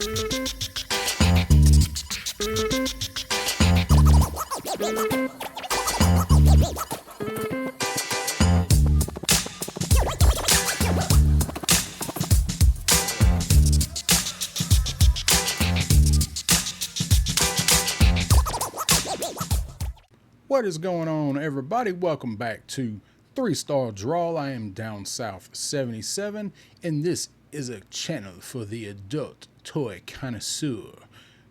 What is going on, everybody? Welcome back to 3-Star Draw. I am Down South 77, and this is a channel for the adult toy connoisseur,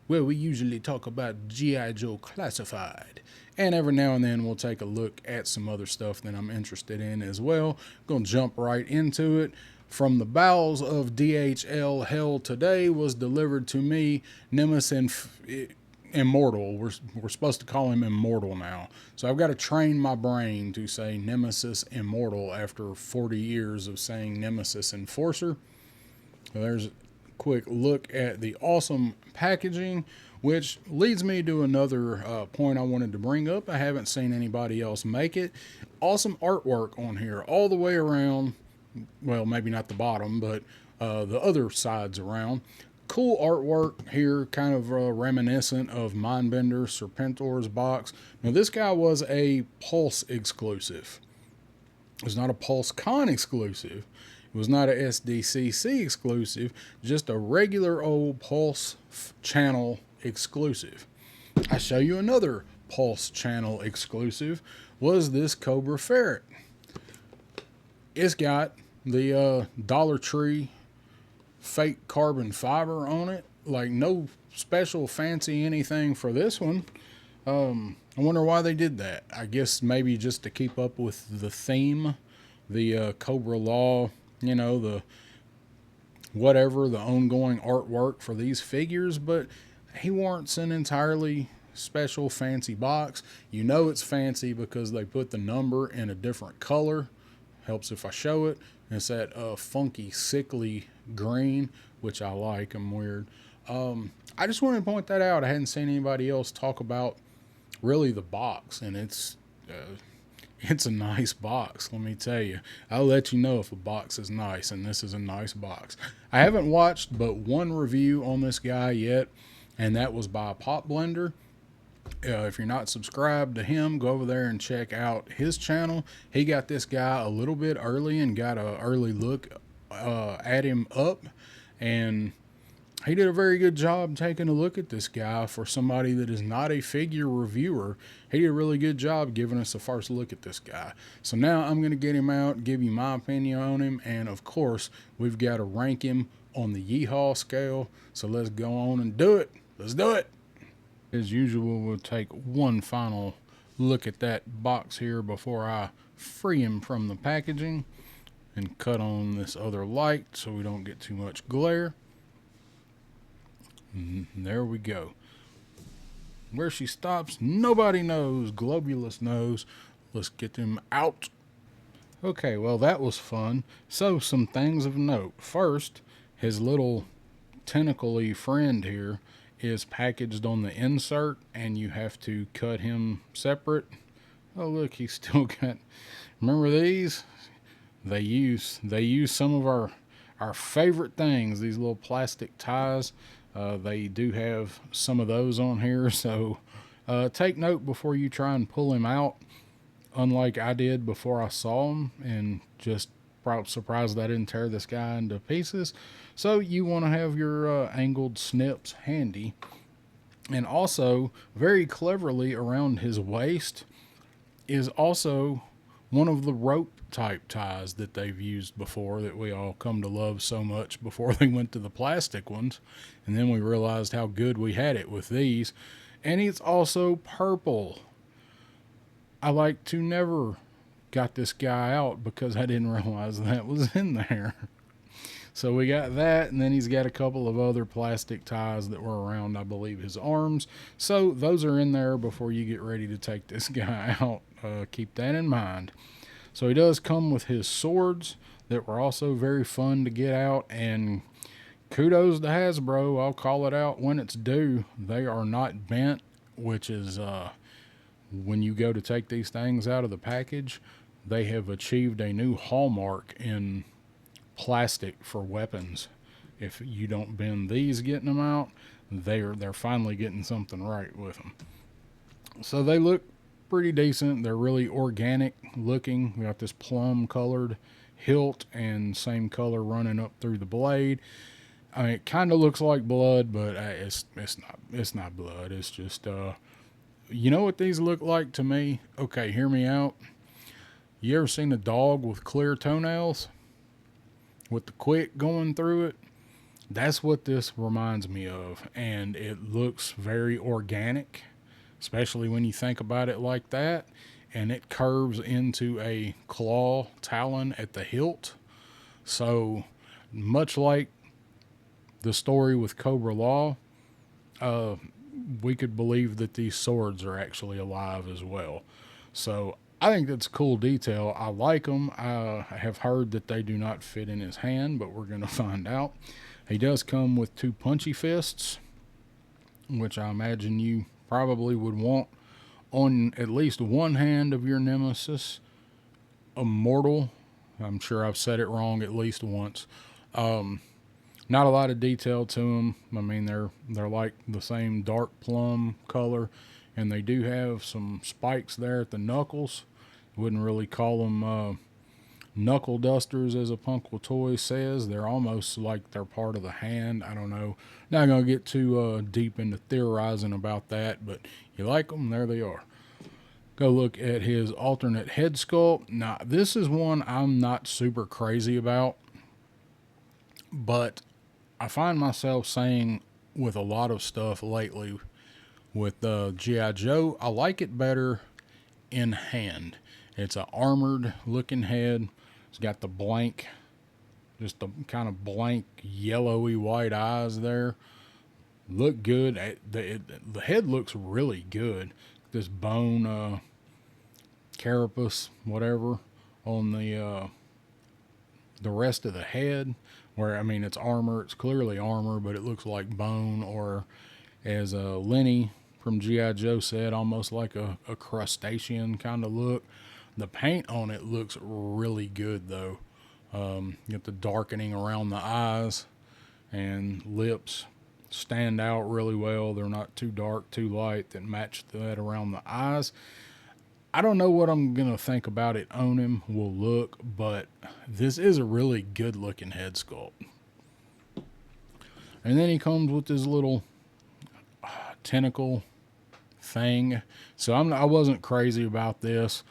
where we usually talk about G.I. Joe Classified. And every now and then we'll take a look at some other stuff that I'm interested in as well. Gonna jump right into it. From the bowels of DHL hell today was delivered to me Nemesis Immortal. We're supposed to call him Immortal now. So I've got to train my brain to say Nemesis Immortal after 40 years of saying Nemesis Enforcer. So there's a quick look at the awesome packaging, which leads me to another point I wanted to bring up. I haven't seen anybody else make it. Awesome artwork on here all the way around. Well, maybe not the bottom, but the other sides around. Cool artwork here, kind of reminiscent of Mindbender Serpentor's box. Now, this guy was a Pulse exclusive. It was not a Pulse Con exclusive. It was not a SDCC exclusive. Just a regular old Pulse channel exclusive. I show you another Pulse channel exclusive. Was this Cobra Ferret? It's got the Dollar Tree fake carbon fiber on it. Like, no special fancy anything for this one. I wonder why they did that. I guess maybe just to keep up with the theme, the Cobra Law, you know, the whatever, the ongoing artwork for these figures. But he warrants an entirely special fancy box. You know it's fancy because they put the number in a different color. Helps if I show it. It's that funky, sickly green, which I like. I'm weird. I just wanted to point that out. I hadn't seen anybody else talk about really the box, and it's a nice box. Let me tell you. I'll let you know if a box is nice, and this is a nice box. I haven't watched but one review on this guy yet, and that was by Pop Blender. If you're not subscribed to him, go over there and check out his channel. He got this guy a little bit early and got an early look at him up, and he did a very good job taking a look at this guy for somebody that is not a figure reviewer. He did a really good job giving us a first look at this guy. So now I'm going to get him out, give you my opinion on him, and of course we've got to rank him on the Yeehaw scale. So let's go on and do it. Let's do it. As usual, we'll take one final look at that box here before I free him from the packaging and cut on this other light so we don't get too much glare. And there we go. Where she stops, nobody knows. Globulus knows. Let's get him out. Okay, well, that was fun. So, some things of note. First, his little tentacle-y friend here is packaged on the insert, and you have to cut him separate. Oh, look, he's still got, remember these? They use some of our favorite things, these little plastic ties. They do have some of those on here, so take note before you try and pull him out, unlike I did before I saw him, and just surprised I didn't tear this guy into pieces. So you want to have your angled snips handy. And also, very cleverly around his waist is also one of the rope type ties that they've used before that we all come to love so much before they went to the plastic ones. And then we realized how good we had it with these. And it's also purple. I like to never got this guy out because I didn't realize that was in there. So we got that, and then he's got a couple of other plastic ties that were around, I believe, his arms. So those are in there before you get ready to take this guy out. Keep that in mind. So he does come with his swords that were also very fun to get out, and kudos to Hasbro. I'll call it out when it's due. They are not bent, which is when you go to take these things out of the package, they have achieved a new hallmark in plastic for weapons. if you don't bend these getting them out, they're finally getting something right with them. So they look pretty decent. They're really organic looking. We got this plum colored hilt and same color running up through the blade. I mean, it kind of looks like blood, but it's not blood. It's just you know what these look like to me? Okay, hear me out. You ever seen a dog with clear toenails with the quick going through it? That's what this reminds me of, and it looks very organic, especially when you think about it like that. And it curves into a claw talon at the hilt. So, much like the story with Cobra Law, uh, we could believe that these swords are actually alive as well. So, I think that's a cool detail. I like them. I have heard that they do not fit in his hand, but we're going to find out. He does come with 2 punchy fists, which I imagine you probably would want on at least one hand of your Nemesis Immortal. I'm sure I've said it wrong at least once. Not a lot of detail to them. I mean, they're like the same dark plum color, and they do have some spikes there at the knuckles. Wouldn't really call them knuckle dusters, as a Punkle Toy says. They're almost like they're part of the hand. I don't know. Not going to get too deep into theorizing about that, but you like them, there they are. Go look at his alternate head sculpt. Now, this is one I'm not super crazy about, but I find myself saying with a lot of stuff lately with G.I. Joe, I like it better in hand. It's an armored looking head. It's got the blank, just the kind of blank yellowy white eyes there. Look good. The head looks really good. This bone carapace, whatever, on the rest of the head. Where, I mean, it's armor. It's clearly armor, but it looks like bone, or as Lenny from G.I. Joe said, almost like a crustacean kind of look. The paint on it looks really good, though. You get the darkening around the eyes, and lips stand out really well. They're not too dark, too light, that match that around the eyes. I don't know what I'm going to think about it on him will look, but this is a really good looking head sculpt. And then he comes with this little tentacle thing. So I wasn't crazy about this.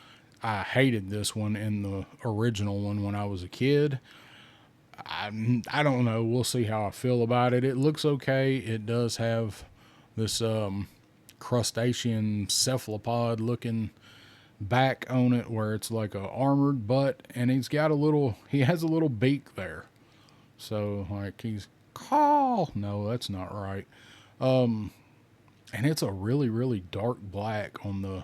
I hated this one in the original one when I was a kid. I don't know. We'll see how I feel about it. It looks okay. It does have this crustacean cephalopod looking back on it, where it's like a armored butt, and he has a little beak there. So like he's call. No, that's not right. And it's a really, really dark black on the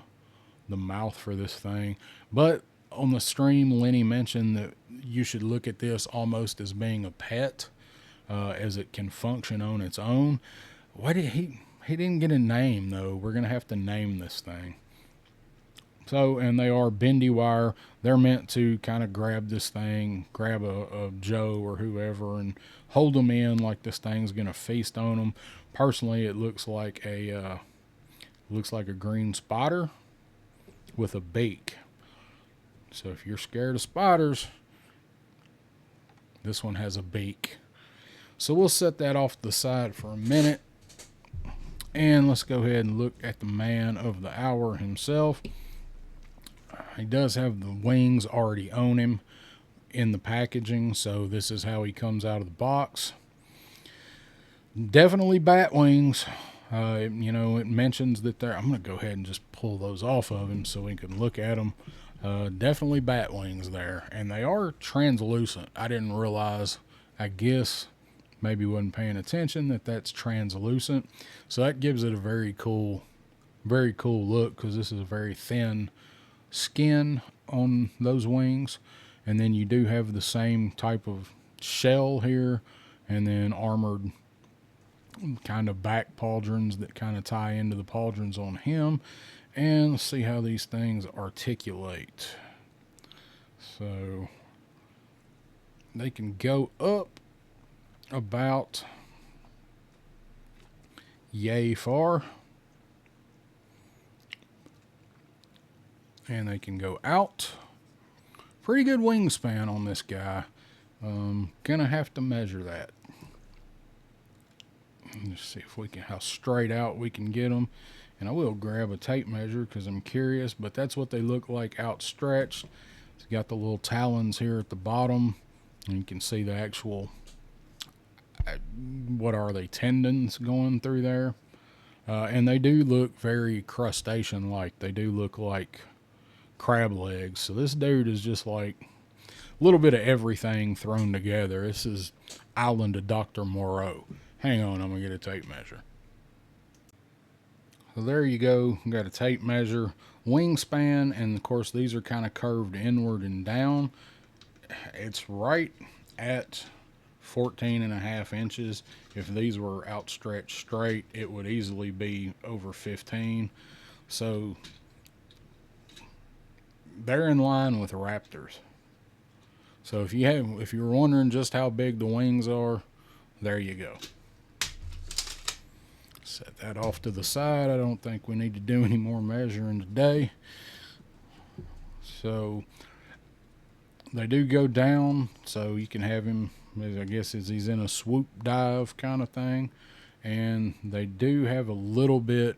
mouth for this thing. But on the stream, Lenny mentioned that you should look at this almost as being a pet, as it can function on its own. Why did he didn't get a name, though? We're gonna have to name this thing. So, and they are bendy wire. They're meant to kind of grab this thing, grab a Joe or whoever, and hold them in like this thing's gonna feast on them. Personally, it looks like a green spider with a beak. So if you're scared of spiders, this one has a beak. So we'll set that off to the side for a minute, and let's go ahead and look at the man of the hour himself. He does have the wings already on him in the packaging, so this is how he comes out of the box. Definitely bat wings. It mentions that I'm going to go ahead and just pull those off of him so we can look at them. Definitely bat wings there, and they are translucent. I didn't realize, I guess maybe wasn't paying attention, that that's translucent. So that gives it a very cool look, because this is a very thin skin on those wings, and then you do have the same type of shell here, and then armored kind of back pauldrons that kind of tie into the pauldrons on him. And let's see how these things articulate. So they can go up about yay far. And they can go out. Pretty good wingspan on this guy. Gonna have to measure that. Let's see if we can, how straight out we can get them. And I will grab a tape measure because I'm curious, but that's what they look like outstretched. It's got the little talons here at the bottom, and you can see the actual, what are they, tendons going through there. And they do look very crustacean-like. They do look like crab legs. So this dude is just like a little bit of everything thrown together. This is Island of Dr. Moreau. Hang on, I'm going to get a tape measure. So there you go. Got a tape measure. Wingspan, and of course these are kind of curved inward and down. It's right at 14.5 inches. If these were outstretched straight, it would easily be over 15. So they're in line with raptors. So if you're wondering just how big the wings are, there you go. Set that off to the side. I don't think we need to do any more measuring today. So they do go down, so you can have him, I guess, as he's in a swoop dive kind of thing. And they do have a little bit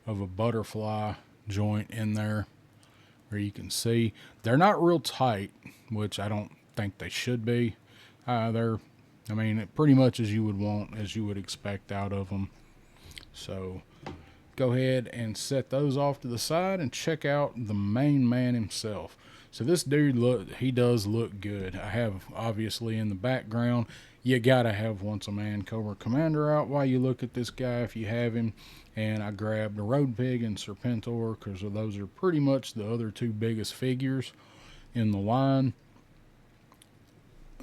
of a butterfly joint in there where you can see they're not real tight, which I don't think they should be. I mean, pretty much as you would want, as you would expect out of them. So go ahead and set those off to the side and check out the main man himself. So this dude, he does look good. I have, obviously, in the background, you gotta have Once a Man Cobra Commander out while you look at this guy if you have him. And I grabbed the Road Pig and Serpentor because those are pretty much the other two biggest figures in the line.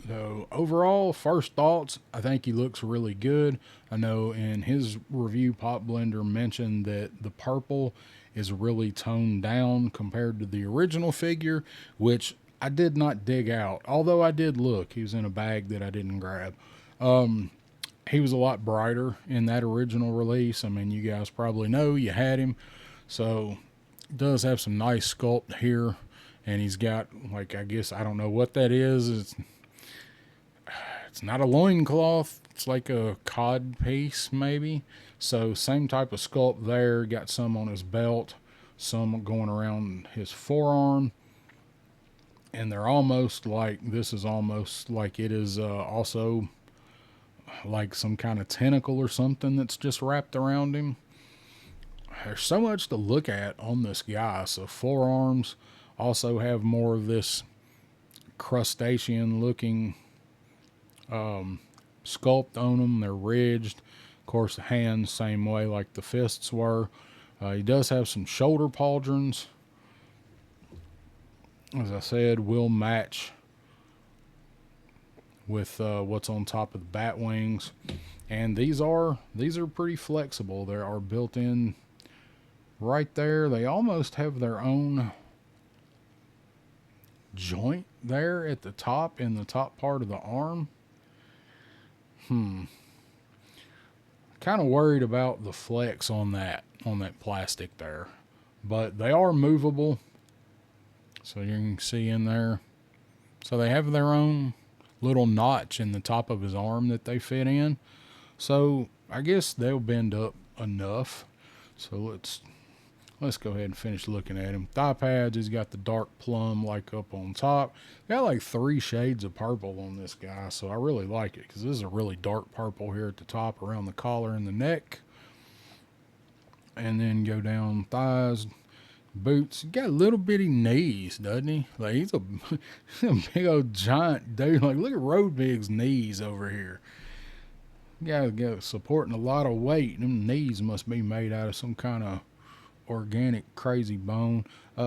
So overall, first thoughts, I think he looks really good. I know in his review, Pop Blender mentioned that the purple is really toned down compared to the original figure, which I did not dig out. Although I did look, he was in a bag that I didn't grab. He was a lot brighter in that original release. I mean, you guys probably know, you had him. So does have some nice sculpt here. And he's got, like, I guess, I don't know what that is. It's not a loincloth. It's like a cod piece, maybe. So same type of sculpt there. Got some on his belt, some going around his forearm. And they're almost like, this is almost like it is also like some kind of tentacle or something that's just wrapped around him. There's so much to look at on this guy. So forearms also have more of this crustacean looking sculpt on them. They're ridged. Of course, the hands same way like the fists were. He does have some shoulder pauldrons. As I said, will match with what's on top of the bat wings. And these are pretty flexible. They are built in right there. They almost have their own joint there at the top, in the top part of the arm. Kind of worried about the flex on that plastic there, but they are movable, so you can see in there. So they have their own little notch in the top of his arm that they fit in, so I guess they'll bend up enough. So let's go ahead and finish looking at him. Thigh pads, he's got the dark plum like up on top. Got like 3 shades of purple on this guy, so I really like it because this is a really dark purple here at the top around the collar and the neck. And then go down thighs, boots. He got little bitty knees, doesn't he? Like he's a big old giant dude. Like look at Road Pig's knees over here. Got supporting a lot of weight. Them knees must be made out of some kind of organic crazy bone.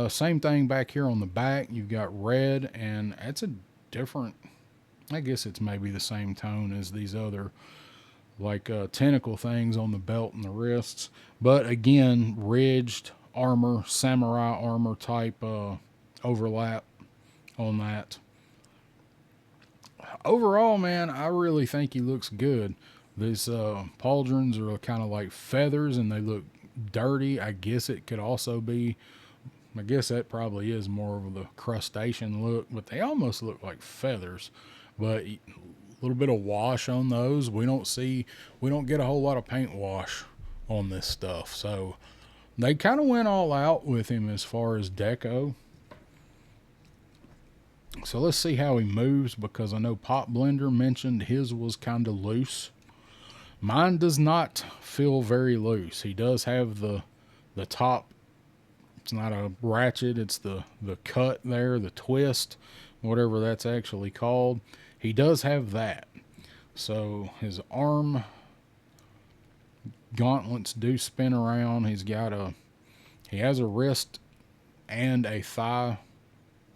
Same thing back here on the back. You've got red, and it's a different, I guess it's maybe the same tone as these other like tentacle things on the belt and the wrists, but again, ridged armor, samurai armor type overlap on that. overall, man, I really think he looks good. These pauldrons are kind of like feathers and they look dirty. I guess it could also be, I guess that probably is more of the crustacean look, but they almost look like feathers. But a little bit of wash on those. We don't get a whole lot of paint wash on this stuff. So they kind of went all out with him as far as deco. So let's see how he moves, because I know Pop Blender mentioned his was kind of loose. Mine does not feel very loose. He does have the top. It's not a ratchet. It's the cut there, the twist, whatever that's actually called. He does have that. So his arm gauntlets do spin around. He has a wrist and a thigh,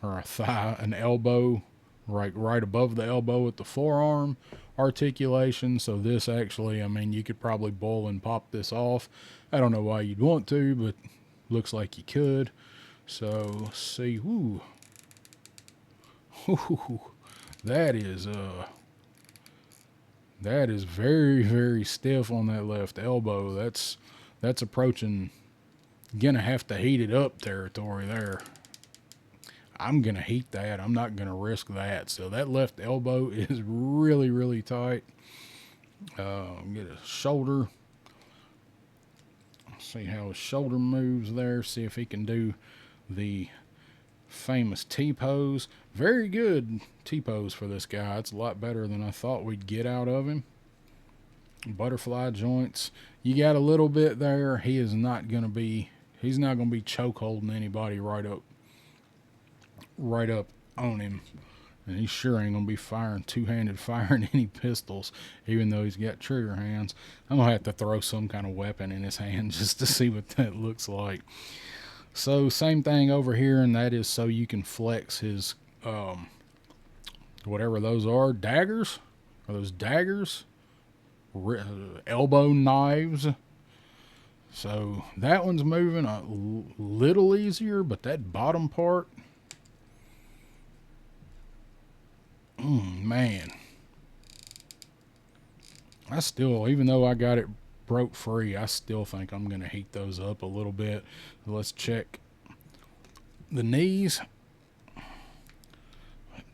an elbow, right above the elbow at the forearm articulation. So this actually, I mean, you could probably boil and pop this off. I don't know why you'd want to, but looks like you could. So let's see. Ooh. That is very, very stiff on that left elbow. That's approaching, gonna have to heat it up territory there. I'm gonna heat that. I'm not gonna risk that. So that left elbow is really, really tight. Get a shoulder. See how his shoulder moves there. See if he can do the famous T-pose. Very good T-pose for this guy. It's a lot better than I thought we'd get out of him. Butterfly joints. You got a little bit there. He's not going to be choke holding anybody right up on him. And he sure ain't going to be two-handed firing any pistols, even though he's got trigger hands. I'm going to have to throw some kind of weapon in his hand just to see what that looks like. So same thing over here, and that is so you can flex his, whatever those are, daggers? Are those daggers? Elbow knives. So that one's moving a little easier, but that bottom part, man. I still, even though I got it broke free, I still think I'm going to heat those up a little bit. So let's check the knees.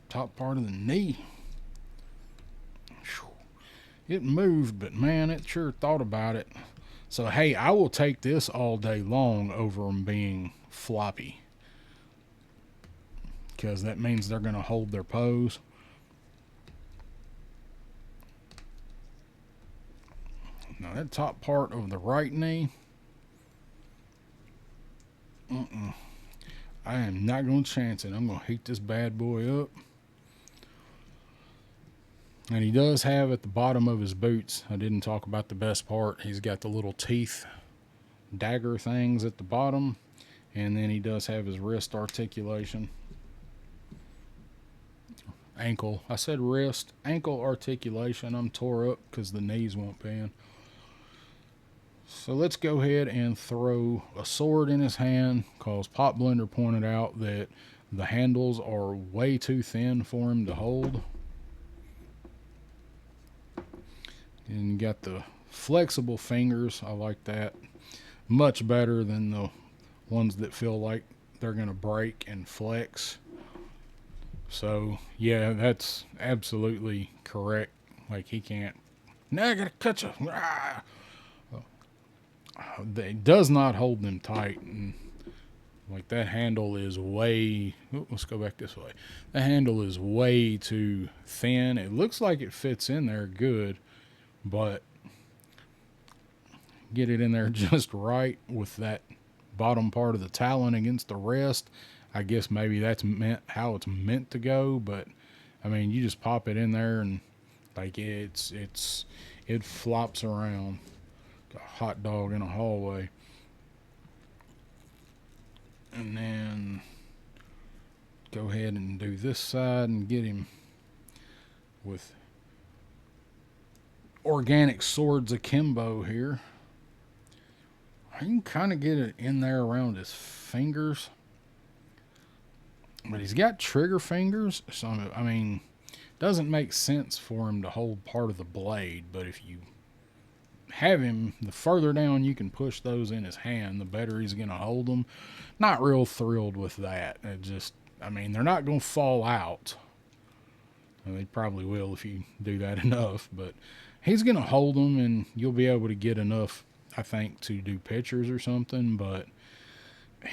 Top part of the knee. It moved, but man, it sure thought about it. So hey, I will take this all day long over them being floppy, because that means they're going to hold their pose. Now that top part of the right knee, I am not going to chance it. I'm going to heat this bad boy up. And he does have at the bottom of his boots, I didn't talk about the best part, he's got the little teeth dagger things at the bottom. And then he does have his wrist articulation. Ankle. I said wrist. Ankle articulation. I'm tore up because the knees won't bend. So let's go ahead and throw a sword in his hand, because Pop Blender pointed out that the handles are way too thin for him to hold. And you got the flexible fingers. I like that. Much better than the ones that feel like they're going to break and flex. So, yeah, that's absolutely correct. Like, he can't. Now I got to cut you. Ah! It does not hold them tight. And, like, that handle is way. Let's go back this way. The handle is way too thin. It looks like it fits in there good, but get it in there just right with that bottom part of the talon against the rest. I guess maybe that's how it's meant to go, but I mean, you just pop it in there and like it flops around like a hot dog in a hallway. And then go ahead and do this side and get him with organic swords akimbo here. I can kind of get it in there around his fingers, but he's got trigger fingers. So I mean, Doesn't make sense for him to hold part of the blade, but if you have him, the further down you can push those in his hand, the better he's going to hold them. Not real thrilled with that. It just, I mean, they're not going to fall out. Well, they probably will if you do that enough, but he's going to hold them, and you'll be able to get enough, I think, to do pictures or something, but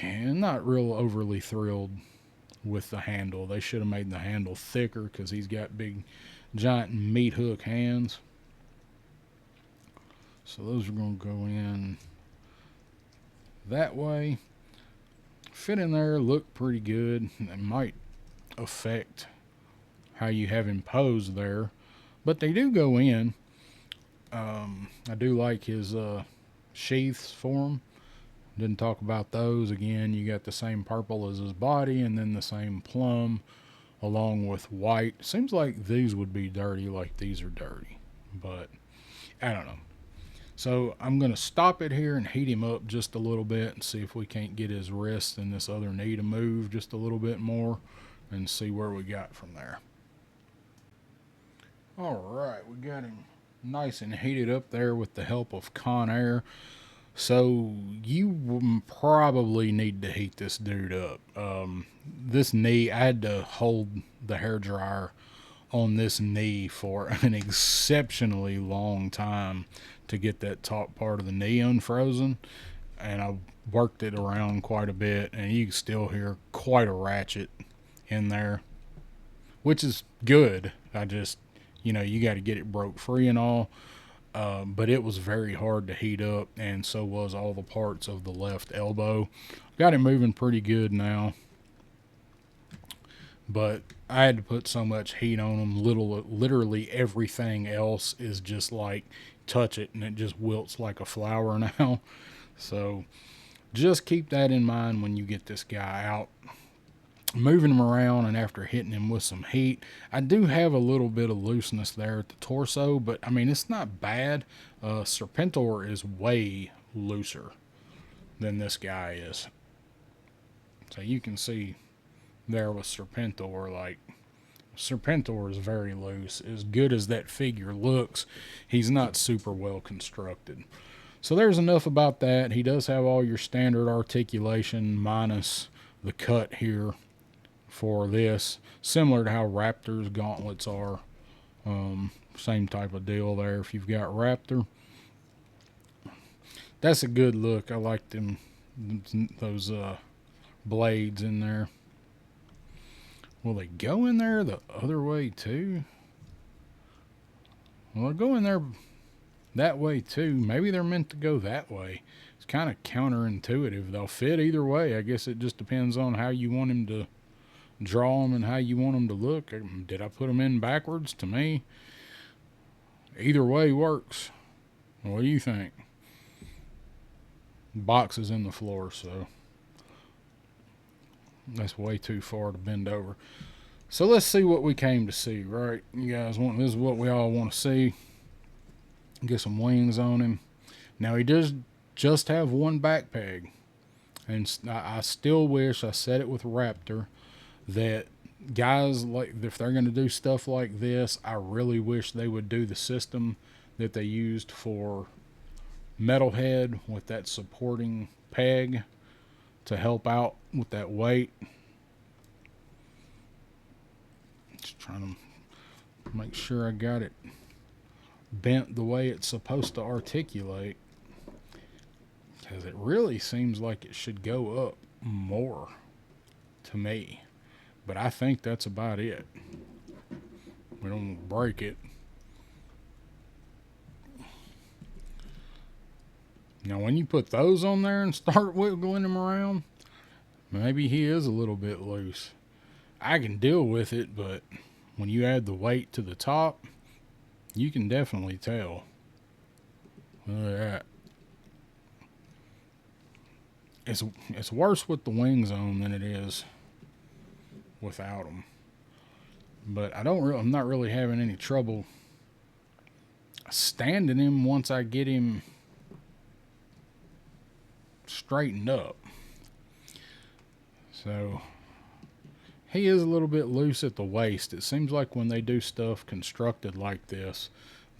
not real overly thrilled with the handle. They should have made the handle thicker because he's got big, giant meat hook hands. So those are going to go in that way. Fit in there, look pretty good. It might affect how you have him posed there, but they do go in. I do like his sheaths for him. Didn't talk about those. Again, you got the same purple as his body, and then the same plum along with white. Seems like these would be dirty, like these are dirty, but I don't know. So I'm going to stop it here and heat him up just a little bit and see if we can't get his wrist and this other knee to move just a little bit more and see where we got from there. All right, we got him nice and heated up there with the help of Conair. So you probably need to heat this dude up. This knee, I had to hold the hairdryer on this knee for an exceptionally long time to get that top part of the knee unfrozen, and I worked it around quite a bit, and you can still hear quite a ratchet in there, which is good. I just, you got to get it broke free and all, but it was very hard to heat up, and so was all the parts of the left elbow. Got it moving pretty good now, but I had to put so much heat on them. Literally everything else is just like touch it and it just wilts like a flower now. So just keep that in mind when you get this guy out. Moving him around, and after hitting him with some heat, I do have a little bit of looseness there at the torso, but I mean, it's not bad. Serpentor is way looser than this guy is. So you can see there with Serpentor, like, Serpentor is very loose. As good as that figure looks, he's not super well constructed. So there's enough about that. He does have all your standard articulation minus the cut here for this, similar to how Raptor's gauntlets are. Same type of deal there. If you've got Raptor, that's a good look. I like them, those blades in there. Will they go in there the other way too? Well, they'll go in there that way too. Maybe they're meant to go that way. It's kind of counterintuitive. They'll fit either way. I guess it just depends on how you want him to draw them and how you want them to look. Did I put them in backwards? To me, either way works. What do you think? Box is in the floor, so that's way too far to bend over. So let's see what we came to see, right? You guys want, this is what we all want to see. Get some wings on him. Now he does just have one back peg, and I still wish, I said it with Raptor, that guys, like, if they're going to do stuff like this, I really wish they would do the system that they used for Metalhead with that supporting peg to help out with that weight. Just trying to make sure I got it bent the way it's supposed to articulate, because it really seems like it should go up more to me, but I think that's about it. We don't break it. Now, when you put those on there and start wiggling him around, maybe he is a little bit loose. I can deal with it, but when you add the weight to the top, you can definitely tell. Look at that. It's worse with the wings on than it is without them. But I'm not really having any trouble standing him once I get him straightened up. So he is a little bit loose at the waist. It seems like when they do stuff constructed like this,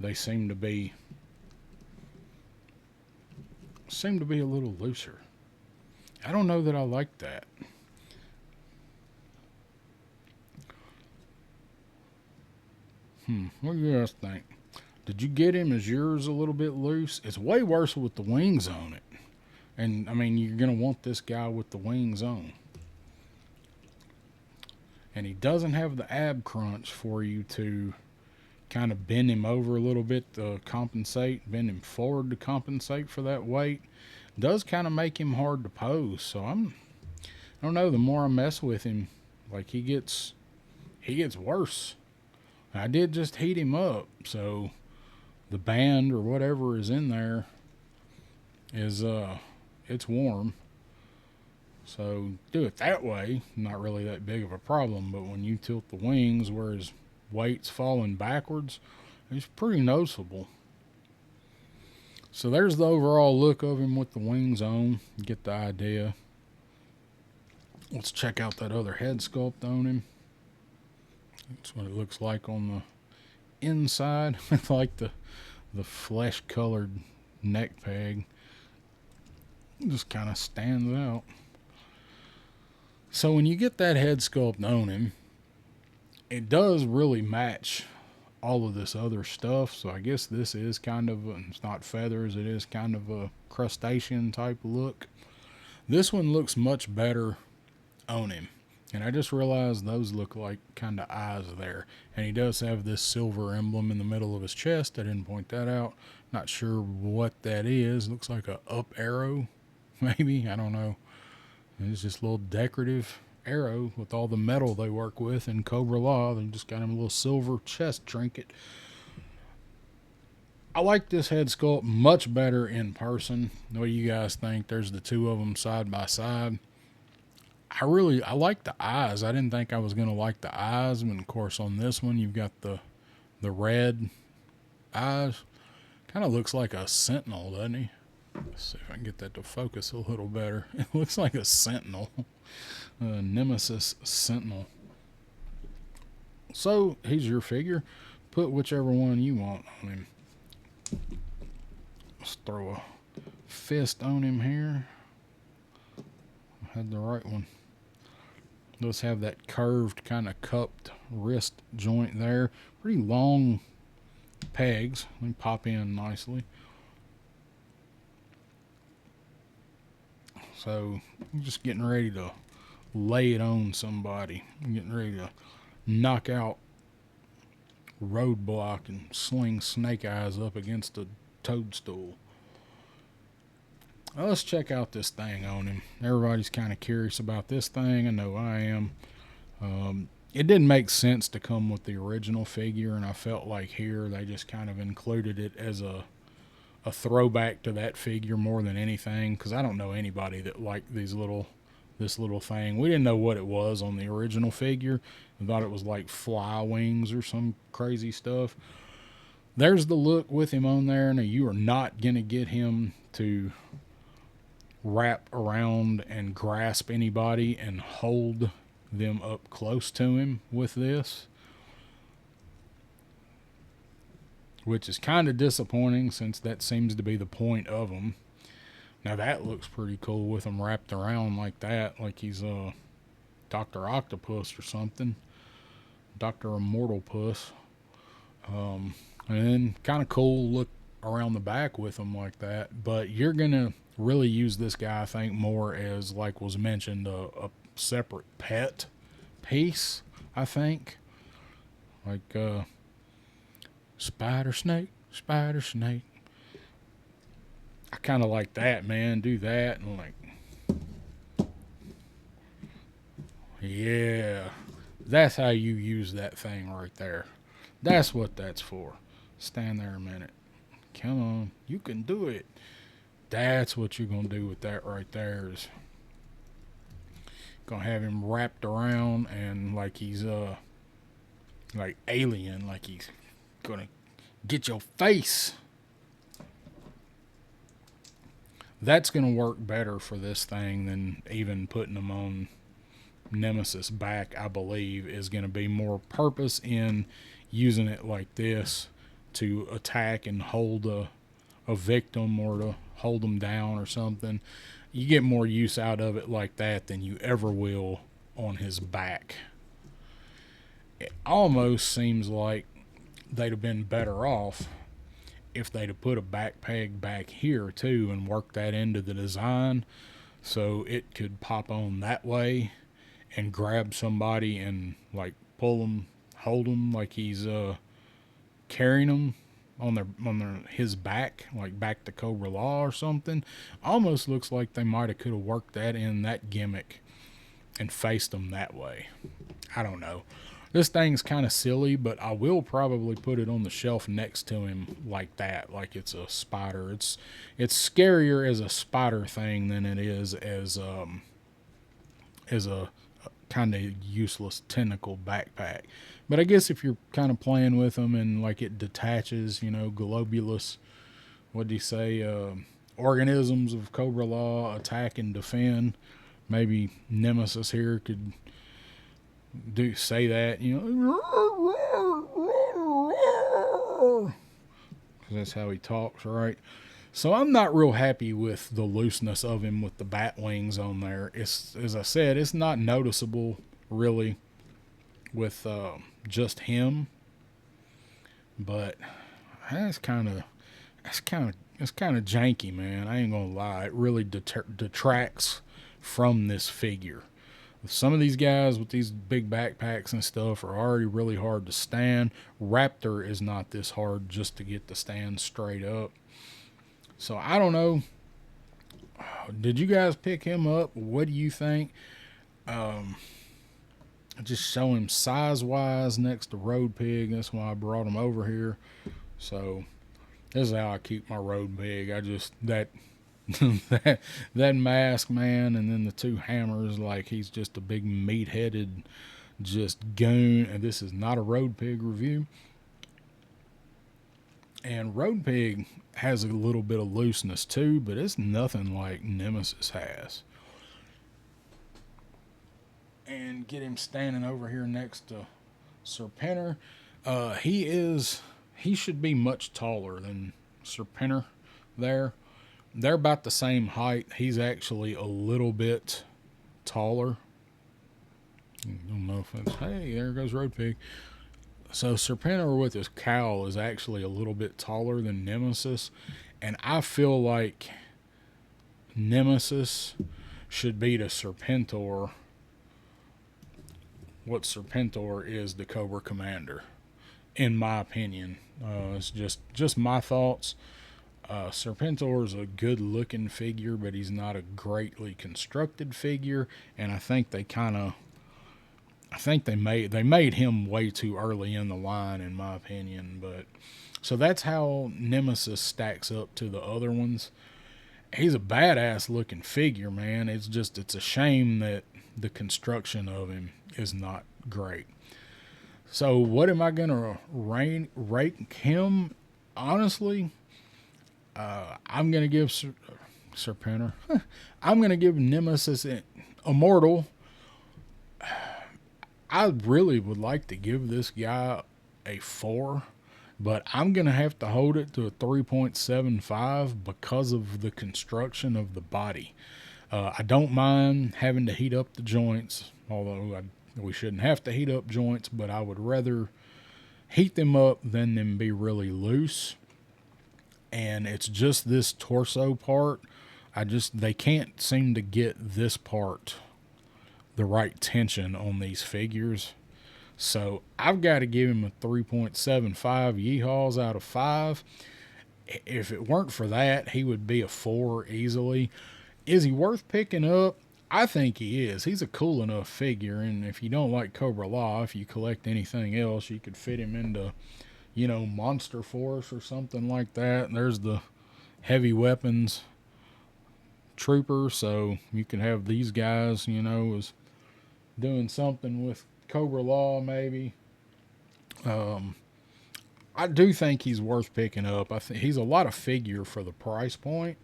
they seem to be a little looser. I don't know that I like that. What do you guys think? Did you get him? Is yours a little bit loose? It's way worse with the wings on it. And, I mean, you're going to want this guy with the wings on. And he doesn't have the ab crunch for you to kind of bend him over a little bit to compensate, bend him forward to compensate for that weight. Does kind of make him hard to pose. So I don't know, the more I mess with him, like he gets worse. I did just heat him up, so the band or whatever is in there is it's warm. So do it that way, not really that big of a problem, but when you tilt the wings where his weight's falling backwards, it's pretty noticeable. So there's the overall look of him with the wings on. You get the idea. Let's check out that other head sculpt on him. That's what it looks like on the inside. Like the flesh colored neck peg. Just kind of stands out. So when you get that head sculpt on him, it does really match all of this other stuff. So I guess this is kind of, it's not feathers, it is kind of a crustacean type look. This one looks much better on him. And I just realized those look like kind of eyes there. And he does have this silver emblem in the middle of his chest. I didn't point that out. Not sure what that is. Looks like a up arrow, maybe. I don't know. It's just a little decorative arrow with all the metal they work with in Cobra Law. They just got him a little silver chest trinket. I like this head sculpt much better in person. What do you guys think? There's the two of them side by side. I like the eyes. I didn't think I was going to like the eyes. And of course on this one, you've got the red eyes. Kind of looks like a sentinel, doesn't he? Let's see if I can get that to focus a little better. It looks like a sentinel. A Nemesis Sentinel. So here's your figure. Put whichever one you want on him. Let's throw a fist on him here. I had the right one. Let's have that curved, kind of cupped wrist joint there. Pretty long pegs. Let me pop in nicely. So I'm just getting ready to lay it on somebody. I'm getting ready to knock out Roadblock and sling Snake Eyes up against a toadstool. Well, let's check out this thing on him. Everybody's kind of curious about this thing. I know I am. It didn't make sense to come with the original figure, and I felt like here they just kind of included it as a throwback to that figure more than anything, because I don't know anybody that liked this little thing. We didn't know what it was on the original figure. We thought it was like fly wings or some crazy stuff. There's the look with him on there. Now, you are not going to get him to wrap around and grasp anybody and hold them up close to him with this, which is kind of disappointing since that seems to be the point of them. Now that looks pretty cool with him wrapped around like that, like he's Dr. Octopus or something, Dr. Immortal Puss. And then kind of cool look around the back with him like that. But you're gonna really use this guy, I think, more as, like was mentioned, a separate pet piece, I think. Like Spider Snake. I kind of like that, man. Do that and like, yeah, that's how you use that thing right there. That's what that's for. Stand there a minute. Come on, you can do it. That's what you're gonna do with that right there. Is gonna have him wrapped around and like he's like alien, like he's gonna get your face. That's gonna work better for this thing than even putting them on Nemesis back, I believe, is going to be more purpose in using it like this to attack and hold a victim, or to hold them down or something. You get more use out of it like that than you ever will on his back. It almost seems like they'd have been better off if they'd have put a back peg back here too and worked that into the design so it could pop on that way and grab somebody and like pull them, hold them like he's carrying them on his back, like back to Cobra Law or something. Almost looks like they might have could have worked that in, that gimmick, and faced them that way. I don't know. This thing's kind of silly, but I will probably put it on the shelf next to him like that, like it's a spider. It's scarier as a spider thing than it is as a kind of useless tentacle backpack. But I guess if you're kind of playing with them and like it detaches, globulous, what do you say, organisms of Cobra Law attack and defend, maybe Nemesis here could say that, that's how he talks, right? So I'm not real happy with the looseness of him with the bat wings on there. It's, as I said, it's not noticeable really with just him, but it's kind of janky, man. I ain't gonna lie. It really detracts from this figure. Some of these guys with these big backpacks and stuff are already really hard to stand. Raptor is not this hard just to get the stand straight up. So I don't know. Did you guys pick him up? What do you think? Just show him size-wise next to Road Pig. That's why I brought him over here. So this is how I keep my Road Pig. I just, that mask, man, and then the two hammers, like he's just a big meat-headed just goon. And this is not a Road Pig review. And Road Pig has a little bit of looseness too, but it's nothing like Nemesis has. And get him standing over here next to Serpentor. He should be much taller than Serpentor there. They're about the same height. He's actually a little bit taller. I don't know if it's, hey, there goes Road Pig. So Serpentor with his cowl is actually a little bit taller than Nemesis. And I feel like Nemesis should be to Serpentor what Serpentor is the Cobra Commander, in my opinion. It's just my thoughts. Serpentor is a good looking figure, but he's not a greatly constructed figure, and I think they made him way too early in the line, in my opinion. But so that's how Nemesis stacks up to the other ones. He's a badass looking figure, man. It's a shame that the construction of him is not great. So what am I gonna rank him? Honestly, I'm gonna give Serpentor. I'm gonna give Nemesis Immortal. I really would like to give this guy a 4, but I'm going to have to hold it to a 3.75 because of the construction of the body. I don't mind having to heat up the joints, although we shouldn't have to heat up joints, but I would rather heat them up than them be really loose. And it's just this torso part. They can't seem to get this part the right tension on these figures. So I've got to give him a 3.75 yeehaws out of 5. If it weren't for that, he would be a 4 easily. Is he worth picking up? I think he is. He's a cool enough figure, and if you don't like Cobra Law, if you collect anything else, you could fit him into, Monster Force or something like that. And there's the heavy weapons trooper, so you can have these guys, as doing something with Cobra Law maybe. I do think he's worth picking up. I think he's a lot of figure for the price point.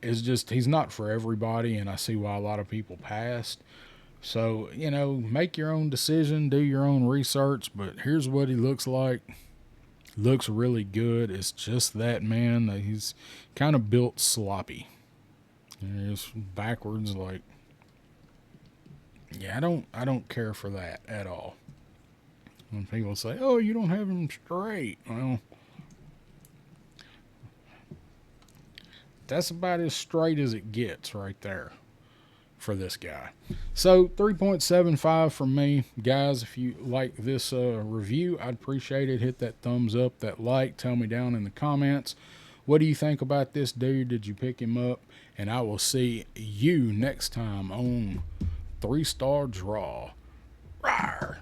It's just he's not for everybody, and I see why a lot of people passed. So, you know, make your own decision, do your own research, but here's what he looks like. Looks really good. It's just that, man. He's kind of built sloppy. He's backwards, like, yeah, I don't care for that at all. When people say, "Oh, you don't have him straight," well, that's about as straight as it gets right there for this guy. So 3.75 from me, guys. If you like this review, I'd appreciate it. Hit that thumbs up, that like. Tell me down in the comments, what do you think about this dude? Did you pick him up? And I will see you next time on 3-Star Draw. Rawr.